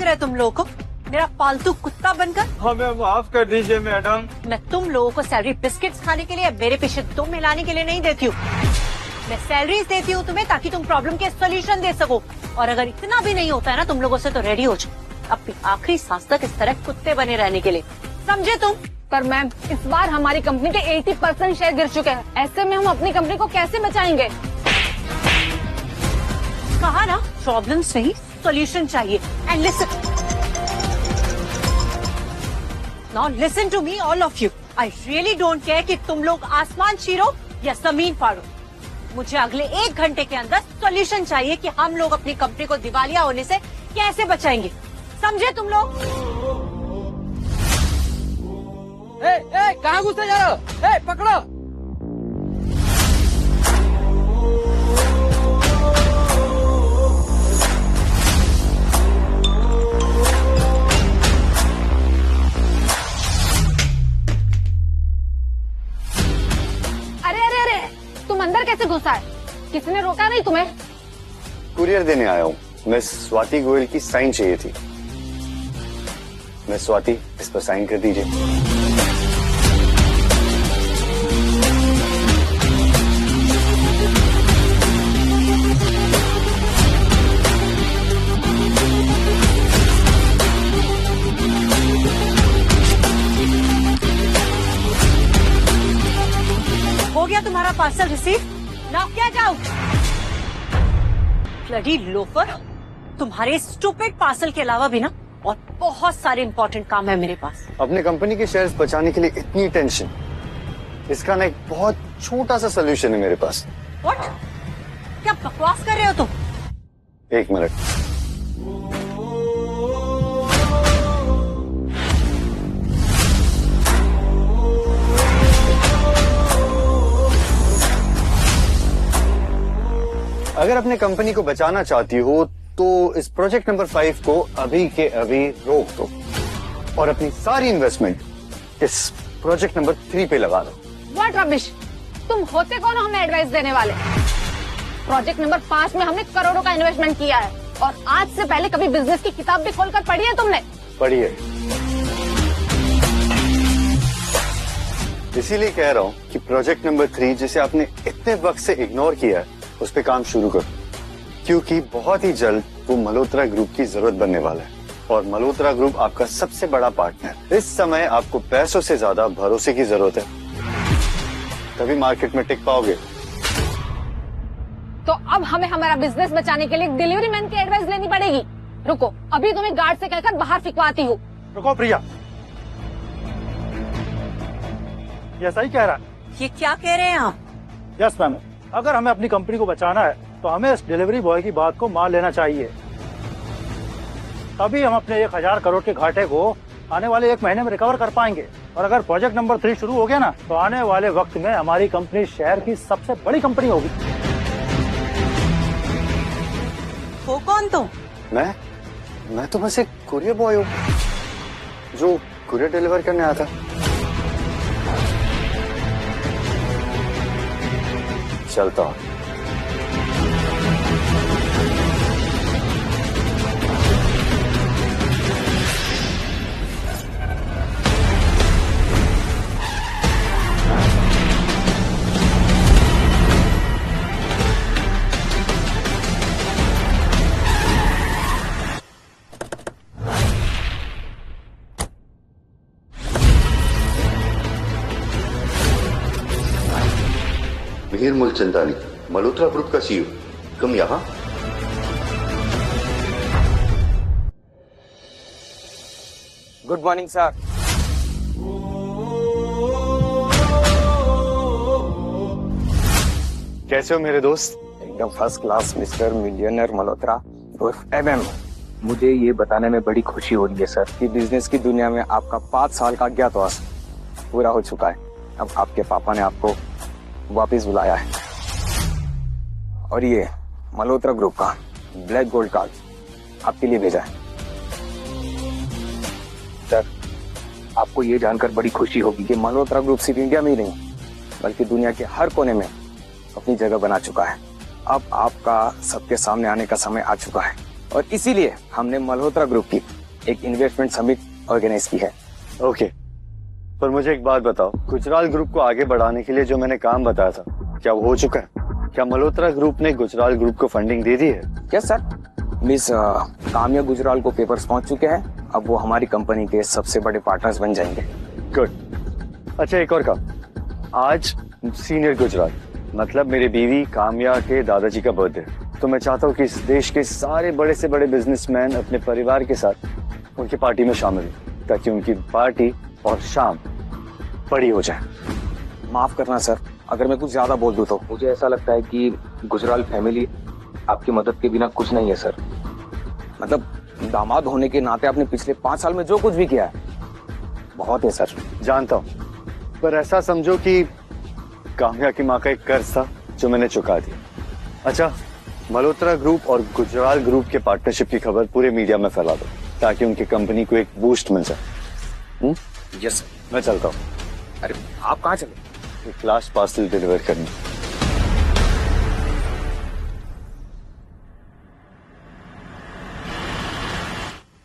रहे तुम लोगों को मेरा पालतू कुत्ता बनकर? हमें माफ कर दीजिए मैडम। मैं तुम लोगों को सैलरी बिस्किट्स खाने के लिए, मेरे पीछे दुम हिलाने के लिए नहीं देती हूँ। मैं सैलरीज देती हूँ तुम्हें ताकि तुम प्रॉब्लम के सोल्यूशन दे सको। और अगर इतना भी नहीं होता है ना तुम लोगों से, तो रेडी हो जाओ अपनी आखिरी सांस तक इस तरह कुत्ते बने रहने के लिए, समझे तुम? पर मैम, इस बार हमारी कंपनी के 80% शेयर गिर चुके हैं। ऐसे में हम अपनी कंपनी को कैसे बचाएंगे? कहा ना, प्रॉब्लम्स नहीं सॉल्यूशन चाहिए। And listen, now listen to me all of you. I really don't care कि तुम लोग आसमान चीरो या जमीन फाड़ो। मुझे अगले 1 घंटे के अंदर सॉल्यूशन चाहिए कि हम लोग अपनी कंपनी को दिवालिया होने से कैसे बचाएंगे, समझे तुम लोग? कहाँ घुसते जा रहे हो? पकड़ो। तुम अंदर कैसे घुसा है? किसने रोका नहीं तुम्हें? कुरियर देने आया हूँ। मिस स्वाति गोयल की साइन चाहिए थी। मिस स्वाति, इस पर साइन कर दीजिए। हो गया तुम्हारा पार्सल रिसीव? नाउ क्या जाओ? ब्लडी लोफर, तुम्हारे स्टूपिड पार्सल के अलावा भी ना और बहुत सारे इंपॉर्टेंट काम है मेरे पास। अपने कंपनी के शेयर्स बचाने के लिए इतनी टेंशन, इसका ना एक बहुत छोटा सा सोल्यूशन है मेरे पास। व्हाट? क्या बकवास कर रहे हो तुम? 1 मिनट। अगर अपने कंपनी को बचाना चाहती हो तो इस प्रोजेक्ट नंबर 5 को अभी के अभी रोक दो और अपनी सारी इन्वेस्टमेंट इस प्रोजेक्ट नंबर 3 पे लगा दो। What rubbish! तुम होते कौन हो हमें एडवाइस देने वाले? प्रोजेक्ट नंबर 5 में हमने करोड़ों का इन्वेस्टमेंट किया है और आज से पहले कभी बिजनेस की किताब भी खोलकर पढ़ी है तुमने? पढ़ी है। इसीलिए कह रहा हूँ कि प्रोजेक्ट नंबर 3 जिसे आपने इतने वक्त से इग्नोर किया है, उस पे काम शुरू करो, क्योंकि बहुत ही जल्द वो मल्होत्रा ग्रुप की जरूरत बनने वाला है और मल्होत्रा ग्रुप आपका सबसे बड़ा पार्टनर। इस समय आपको पैसों से ज्यादा भरोसे की जरूरत है, तभी मार्केट में टिक पाओगे। तो अब हमें हमारा बिजनेस बचाने के लिए डिलीवरी मैन की एडवाइस लेनी पड़ेगी। रुको, अभी तुम्हें गार्ड से कहकर बाहर फिकवाती हूँ। रुको प्रिया, ये सही कह रहा है। ये क्या कह रहे हैं आप? यस मैम, अगर हमें अपनी कंपनी को बचाना है तो हमें इस डिलीवरी बॉय की बात को मान लेना चाहिए, तभी हम अपने 1000 करोड़ के घाटे को आने वाले 1 महीने में रिकवर कर पाएंगे। और अगर प्रोजेक्ट नंबर 3 शुरू हो गया ना, तो आने वाले वक्त में हमारी कंपनी शहर की सबसे बड़ी कंपनी होगी। हो कौन तुम? मैं तो बस एक कुरियर बॉय हूँ जो कुरियर डिलीवर करने आता। चलता हूँ। मिहिर मूलचंदानी, मल्होत्रा ग्रुप का सीईओ, तुम यहाँ? Good morning sir. कैसे हो मेरे दोस्त? एकदम first class mister millionaire Malhotra उर्फ MM। मुझे ये बताने में बड़ी खुशी हो रही है सर कि बिजनेस की दुनिया में आपका 5 साल का अज्ञातवास पूरा हो चुका है। अब आपके पापा ने आपको वापस बुलाया है और ये मल्होत्रा ग्रुप का ब्लैक गोल्ड कार्ड आपके लिए भेजा है। सर, आपको ये जानकर बड़ी खुशी होगी कि मल्होत्रा ग्रुप सिर्फ इंडिया में ही नहीं बल्कि दुनिया के हर कोने में अपनी जगह बना चुका है। अब आपका सबके सामने आने का समय आ चुका है और इसीलिए हमने मल्होत्रा ग्रुप की एक इन्वेस्टमेंट समिट ऑर्गेनाइज की है। ओके, पर मुझे एक बात बताओ, गुजराल ग्रुप को आगे बढ़ाने के लिए जो मैंने काम बताया था, क्या वो हो चुका है? क्या मल्होत्रा ग्रुप ने गुजराल ग्रुप को फंडिंग दे दी है? Yes sir, miss Kamya Gujral को पेपर्स पहुंच चुके हैं। अब वो हमारी कंपनी के सबसे बड़े पार्टनर्स बन जाएंगे। गुड। अच्छा, एक और काम, आज सीनियर गुजराल मतलब मेरी बीवी काम्या के दादाजी का बर्थडे, तो मैं चाहता हूँ कि इस देश के सारे बड़े से बड़े बिजनेसमैन अपने परिवार के साथ उनकी पार्टी में शामिल हो, ताकि उनकी पार्टी और शाम बड़ी हो जाए। माफ करना सर, अगर मैं कुछ ज्यादा बोल दूं तो। मुझे ऐसा लगता है कि गुजराल फैमिली आपकी मदद के बिना कुछ नहीं है सर। मतलब दामाद होने के नाते आपने पिछले 5 साल में जो कुछ भी किया है बहुत है सर। जानता हूँ, पर ऐसा समझो कि काम्या की माँ का एक कर्ज था जो मैंने चुका दिया। अच्छा, मल्होत्रा ग्रुप और गुजराल ग्रुप के पार्टनरशिप की खबर पूरे मीडिया में फैला दो, ताकि उनकी कंपनी को एक बूस्ट मिल जाए। यस, मैं चलता हूँ। अरे आप कहाँ चले? एक लास्ट पार्सल डिलीवर करनी।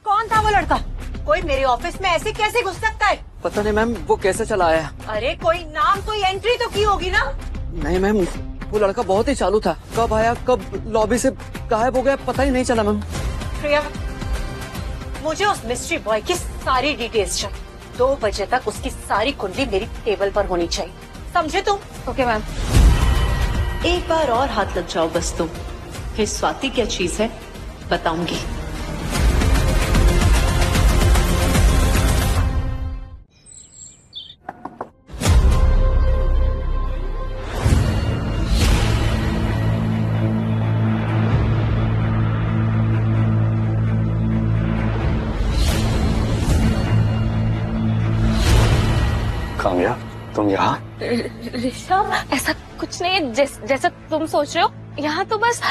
कौन था वो लड़का? कोई मेरे ऑफिस में ऐसे कैसे घुस सकता है? पता नहीं मैम, वो कैसे चला आया? अरे कोई नाम, कोई एंट्री तो की होगी ना? नहीं मैम, वो लड़का बहुत ही चालू था, कब आया कब लॉबी से गायब हो गया पता ही नहीं चला मैम। प्रिया, मुझे उस मिस्ट्री बॉय की सारी डिटेल्स चाहिए। 2 बजे तक उसकी सारी कुंडली मेरी टेबल पर होनी चाहिए, समझे तुम? Okay ma'am. एक बार और हाथ लग जाओ बस तुम, फिर स्वाति क्या चीज है बताऊंगी। काम्या, तुम यहाँ? ऋषभ, ऐसा कुछ नहीं है जैसा तुम सोच रहे हो। यहाँ तो बस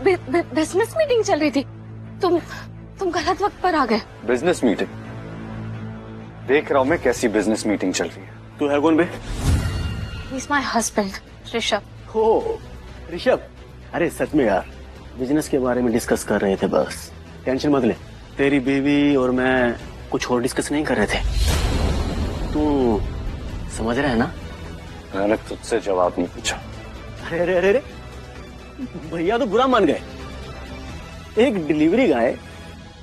बिजनेस मीटिंग चल रही थी। तुम गलत वक्त पर आ गए। Business meeting? देख रहा हूँ मैं कैसी बिजनेस मीटिंग चल रही है। तू है कौन बे? He is my husband Rishabh. हो ऋषभ, अरे सच में यार, बिजनेस के बारे में डिस्कस कर रहे थे बस, टेंशन मत ले। तेरी बीवी और मैं कुछ और डिस्कस नहीं कर रहे थे। तू समझ रहा है ना? मैंने तुझसे जवाब नहीं पूछा। अरे अरे अरे भैया तो बुरा मान गए। एक डिलीवरी गाय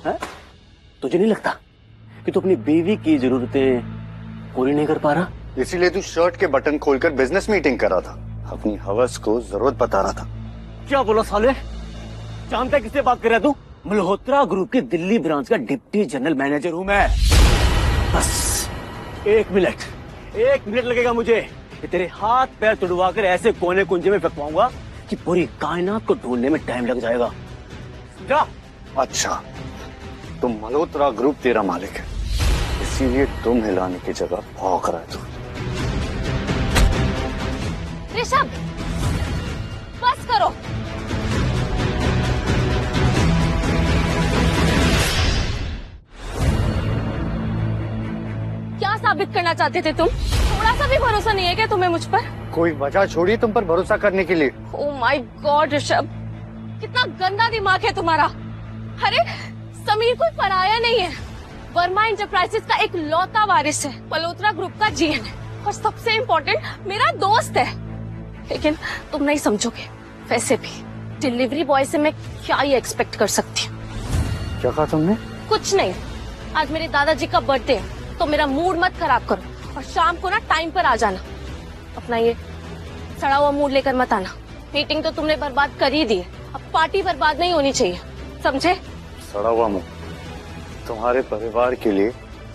है? तुझे नहीं लगता कि तू अपनी बीवी की जरूरतें पूरी नहीं कर पा रहा? इसीलिए तू शर्ट के बटन खोलकर बिजनेस मीटिंग कर रहा था, अपनी हवस को जरूरत बता रहा था। क्या बोला साले? जानता है किससे बात कर रहा है तू? मल्होत्रा ग्रुप के दिल्ली ब्रांच का डिप्टी जनरल मैनेजर हूं मैं। बस 1 मिनट लगेगा मुझे कि तेरे हाथ पैर तुड़वा कर ऐसे कोने कुंजे में फेंकवाऊंगा कि पूरी कायनात को ढूंढने में टाइम लग जाएगा। जा। अच्छा, तो मल्होत्रा ग्रुप तेरा मालिक है, इसीलिए तुम हिलाने की जगह भौंक रहा है तू। ऋषभ, बस करो। क्या साबित करना चाहते थे तुम? थोड़ा सा भी भरोसा नहीं है क्या तुम्हें मुझ पर? कोई वजह छोड़ी तुम पर भरोसा करने के लिए? ओह माय गॉड ऋषभ, कितना गंदा दिमाग है तुम्हारा। अरे समीर कोई पराया नहीं है, वर्मा एंटरप्राइजेस का एक लौता वारिस है, मल्होत्रा ग्रुप का जीएन है, और सबसे इम्पोर्टेंट मेरा दोस्त है। लेकिन तुम नहीं समझोगे। वैसे भी डिलीवरी बॉय से मैं क्या ही एक्सपेक्ट कर सकती हूँ? क्या कहा तुमने? कुछ नहीं। आज मेरे दादाजी का बर्थडे है, तो मेरा मूड मत खराब करो, और शाम को ना टाइम पर आ जाना। अपना ये सड़ा हुआ मूड लेकर मत आना। मीटिंग तो तुमने बर्बाद कर ही दी है, अब पार्टी बर्बाद नहीं होनी चाहिए, समझे? सड़ा हुआ मुंह? तुम्हारे परिवार के लिए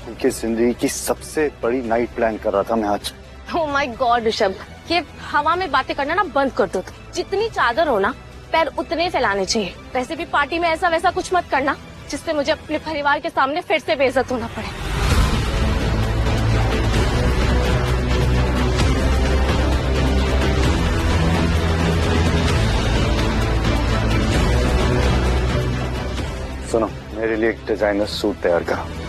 उनकी जिंदगी की सबसे बड़ी नाइट प्लान कर रहा था मैं आज। ओह माय गॉड ऋषभ, ये हवा में बातें करना ना बंद कर दो। जितनी चादर हो ना, पैर उतने फैलाने चाहिए। वैसे भी पार्टी में ऐसा वैसा कुछ मत करना जिससे मुझे अपने परिवार के सामने फिर से बेइज्जत होना पड़े। सुनो, मेरे लिए एक डिजाइनर सूट तैयार करो।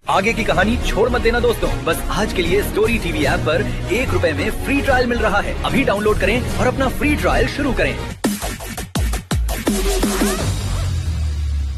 आगे की कहानी छोड़ मत देना दोस्तों। बस आज के लिए स्टोरी टीवी ऐप पर ₹1 में फ्री ट्रायल मिल रहा है। अभी डाउनलोड करें और अपना फ्री ट्रायल शुरू करें।